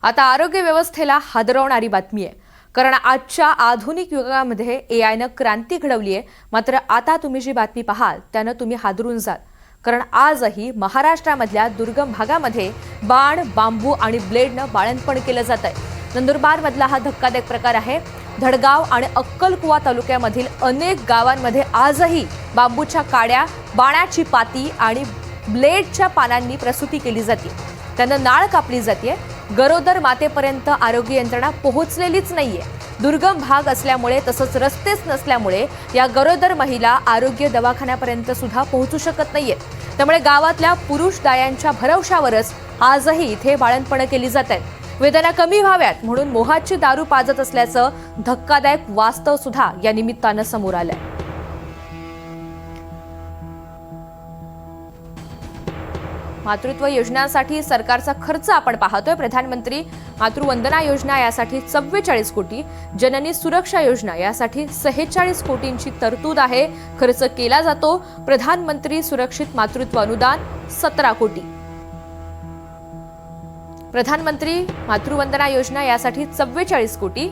आता आरोग्य व्यवस्थेला हादरवणारी बातमी आहे, कारण आजच्या आधुनिक युगामध्ये एआयनं क्रांती घडवली आहे. मात्र आता तुम्ही जी बातमी पाहाल त्यानं तुम्ही हादरून जाल, कारण आजही महाराष्ट्रामधल्या दुर्गम भागामध्ये बाण, बांबू आणि ब्लेडनं बाळंतपण केलं जात आहे. नंदुरबारमधला हा धक्कादायक प्रकार आहे. धडगाव आणि अक्कलकुवा तालुक्यामधील अनेक गावांमध्ये आजही बांबूच्या काड्या, बाणाची पाती आणि ब्लेडच्या पानांनी प्रसूती केली जाते. त्यानं नाळ कापली जाते. गरोदर मातेपर्यंत आरोग्य यंत्रणा पोहोचलेलीच नाहीये. दुर्गम भाग असल्यामुळे तसंच रस्तेच नसल्यामुळे या गरोदर महिला आरोग्य दवाखान्यापर्यंत सुद्धा पोहोचू शकत नाहीये. त्यामुळे गावातल्या पुरुष दायांच्या भरवशावरच आजही इथे बाळंतपण केली जात आहेत. वेदना कमी व्हाव्यात म्हणून मोहाची दारू पाजत असल्याचं धक्कादायक वास्तव सुद्धा या निमित्तानं समोर आलंय. मातृत्व योजनांसाठी सरकारचा खर्च आपण पाहतोय. प्रधानमंत्री मातृवंदना योजना यासाठी 44 कोटी, जननी सुरक्षा योजना यासाठी 46 कोटींची तरतूद आहे. खर्च केला जातो. प्रधानमंत्री सुरक्षित मातृत्व अनुदान 17 कोटी. प्रधानमंत्री मातृवंदना योजना यासाठी 44 कोटी,